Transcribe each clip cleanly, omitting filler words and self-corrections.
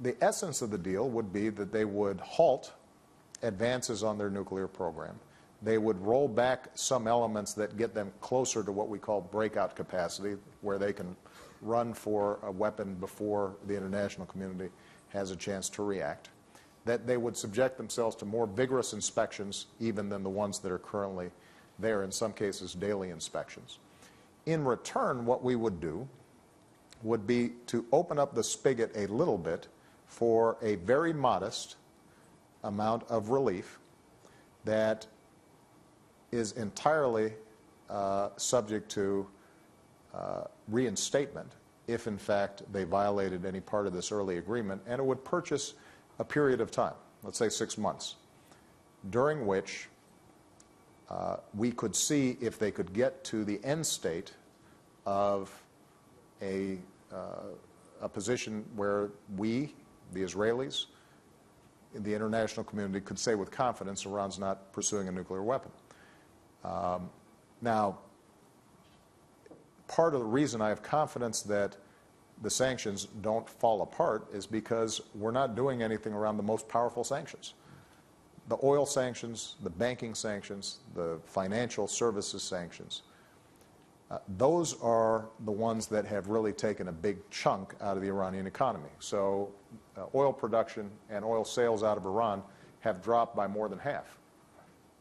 the essence of the deal would be that they would halt advances on their nuclear program. They would roll back some elements that get them closer to what we call breakout capacity, where they can run for a weapon before the international community has a chance to react. That they would subject themselves to more vigorous inspections even than the ones that are currently there, in some cases daily inspections. In return, what we would do would be to open up the spigot a little bit for a very modest amount of relief that is entirely subject to reinstatement if, in fact, they violated any part of this early agreement, and it would purchase a period of time, let's say 6 months, during which we could see if they could get to the end state of a position where we, the Israelis, the international community, could say with confidence Iran's not pursuing a nuclear weapon. Now, part of the reason I have confidence that the sanctions don't fall apart is because we're not doing anything around the most powerful sanctions. The oil sanctions, the banking sanctions, the financial services sanctions, those are the ones that have really taken a big chunk out of the Iranian economy. So oil production and oil sales out of Iran have dropped by more than half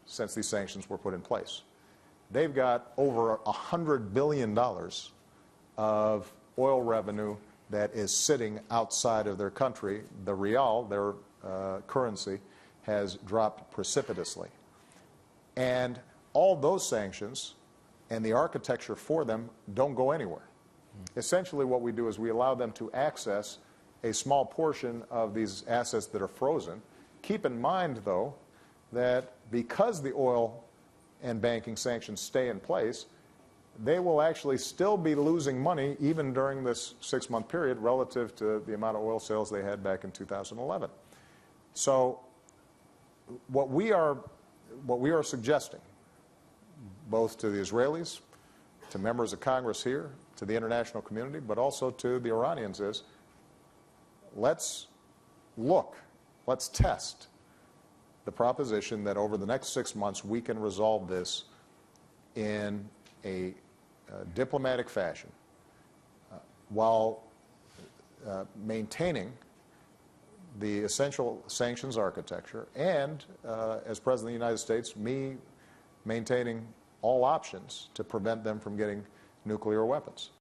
since these sanctions were put in place. They've got over $100 billion of oil revenue that is sitting outside of their country. The rial, their currency, has dropped precipitously. And all those sanctions and the architecture for them don't go anywhere. Essentially what we do is we allow them to access a small portion of these assets that are frozen. Keep in mind, though, that because the oil and banking sanctions stay in place, they will actually still be losing money even during this 6-month period relative to the amount of oil sales they had back in 2011. So what we are suggesting, both to the Israelis, to members of Congress here, to the international community, but also to the Iranians, is let's test the proposition that over the next 6 months we can resolve this in a diplomatic fashion while maintaining the essential sanctions architecture and, as President of the United States, me maintaining all options to prevent them from getting nuclear weapons.